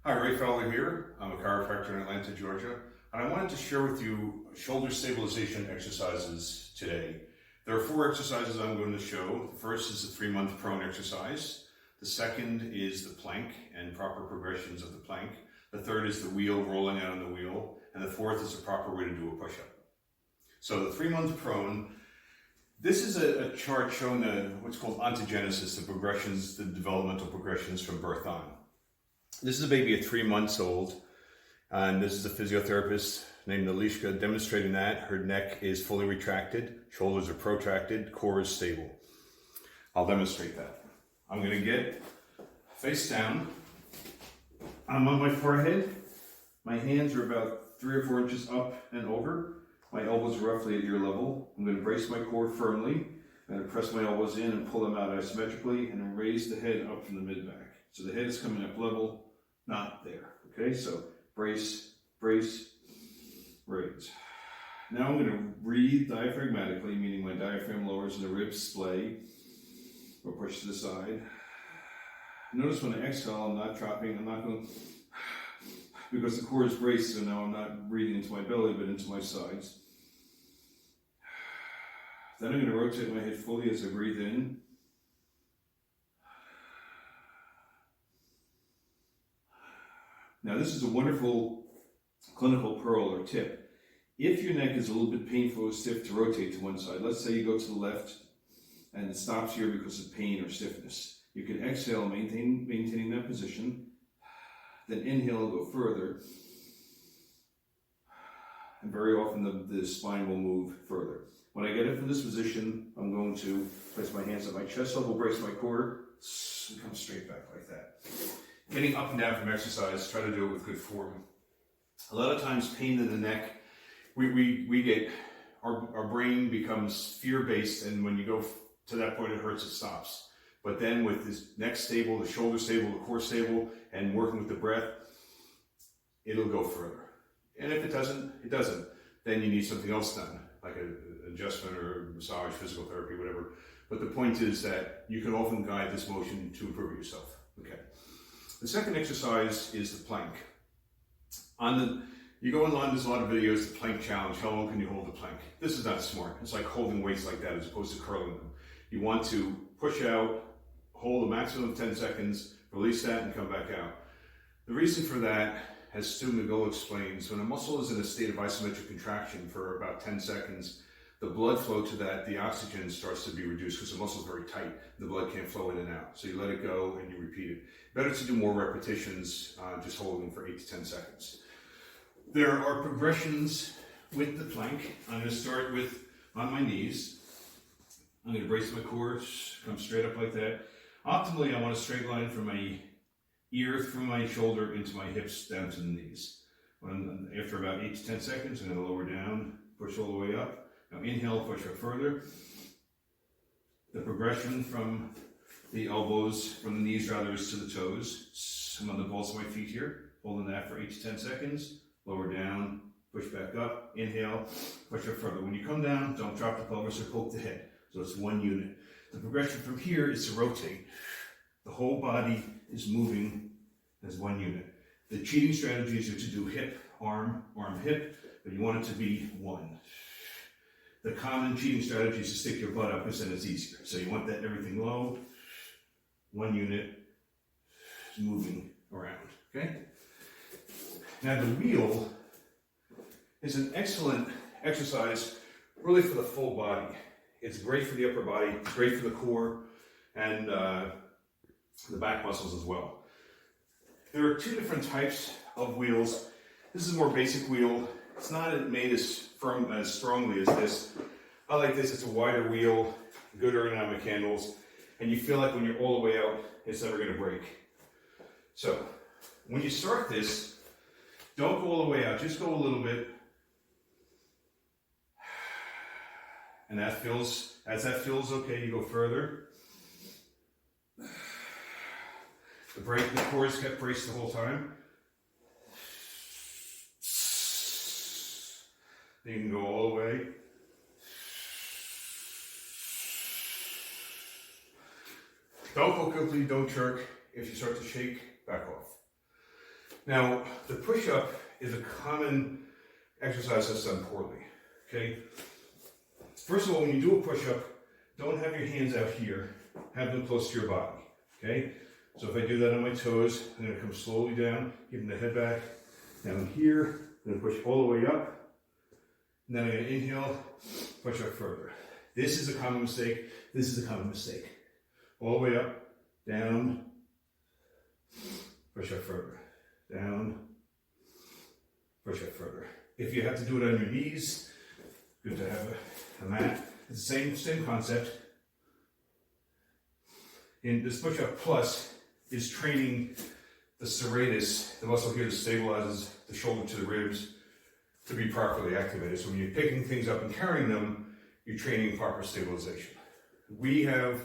Hi, Ray Fowler here. I'm a chiropractor in Atlanta, Georgia, and I wanted to share with you shoulder stabilization exercises today. There are 4 exercises I'm going to show. The first is the 3-month prone exercise. The second is the plank and proper progressions of the plank. The third is the wheel, rolling out on the wheel. And the fourth is the proper way to do a push-up. So the 3-month prone, this is a chart showing what's called ontogenesis, the progressions, the developmental progressions from birth on. This is a baby at 3 months old, and this is a physiotherapist named Alishka demonstrating that. Her neck is fully retracted, shoulders are protracted, core is stable. I'll demonstrate that. I'm going to get face down. I'm on my forehead. My hands are about 3 or 4 inches up and over. My elbows are roughly at ear level. I'm going to brace my core firmly. I'm going to press my elbows in and pull them out isometrically and then raise the head up from the mid-back. So the head is coming up level, not there. Okay, so brace, brace, raise. Now I'm going to breathe diaphragmatically, meaning my diaphragm lowers and the ribs splay or push to the side. Notice when I exhale, I'm not dropping, I'm not going because the core is braced, so now I'm not breathing into my belly, but into my sides. Then I'm going to rotate my head fully as I breathe in. Now this is a wonderful clinical pearl or tip. If your neck is a little bit painful or stiff, to rotate to one side. Let's say you go to the left and it stops here because of pain or stiffness. You can exhale, maintaining that position. Then inhale, go further. And very often the spine will move further. When I get into this position, I'm going to place my hands at my chest level, brace my core, and come straight back like that. Getting up and down from exercise, try to do it with good form. A lot of times pain in the neck, we get, our brain becomes fear-based, and when you go to that point it hurts, it stops. But then with this neck stable, the shoulder stable, the core stable, and working with the breath, it'll go further. And if it doesn't, it doesn't. Then you need something else done, like an adjustment or massage, physical therapy, whatever. But the point is that you can often guide this motion to improve yourself. Okay. The second exercise is the plank. You go online, there's a lot of videos, the plank challenge, how long can you hold the plank? This is not smart. It's like holding weights like that as opposed to curling them. You want to push out, hold a maximum of 10 seconds, release that and come back out. The reason for that, as Stu McGill explains, when a muscle is in a state of isometric contraction for about 10 seconds, the blood flow to that, the oxygen starts to be reduced because the muscle is very tight. The blood can't flow in and out. So you let it go and you repeat it. Better to do more repetitions, just holding for 8 to 10 seconds. There are progressions with the plank. I'm going to start with on my knees. I'm going to brace my core, come straight up like that. Optimally, I want a straight line from my ear through my shoulder into my hips down to the knees. After about 8 to 10 seconds, I'm going to lower down, push all the way up. Now inhale, push up further. The progression from the elbows, from the knees rather, is to the toes. I'm on the balls of my feet here, holding that for 8 to 10 seconds. Lower down, push back up, inhale, push up further. When you come down, don't drop the pelvis or poke the head. So it's one unit. The progression from here is to rotate. The whole body is moving as one unit. The cheating strategies are to do hip, arm, arm, hip, but you want it to be one. The common cheating strategy is to stick your butt up because then it's easier. So you want that everything low, one unit, moving around, okay? Now the wheel is an excellent exercise really for the full body. It's great for the upper body, it's great for the core, and the back muscles as well. There are 2 different types of wheels. This is a more basic wheel. It's not made as firm, as strongly as this. I like this, it's a wider wheel, good ergonomic handles, and you feel like when you're all the way out, it's never going to break. So, when you start this, don't go all the way out, just go a little bit. And as that feels okay, you go further. The core is kept braced the whole time. Then you can go all the way. Don't go quickly, don't jerk. If you start to shake, back off. Now, the push-up is a common exercise that's done poorly, okay? First of all, when you do a push-up, don't have your hands out here, have them close to your body, okay? So if I do that on my toes, I'm gonna come slowly down, giving the head back, down here, I'm gonna push all the way up, and then I'm gonna inhale, push up further. This is a common mistake, this is a common mistake. All the way up, down, push up further, down, push up further. If you have to do it on your knees, good to have a mat. It's the same concept. And this push-up plus is training the serratus, the muscle here that stabilizes the shoulder to the ribs, to be properly activated. So when you're picking things up and carrying them, you're training proper stabilization. We have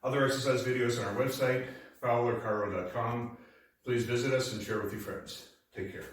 other exercise videos on our website, fowlerchiro.com. Please visit us and share with your friends. Take care.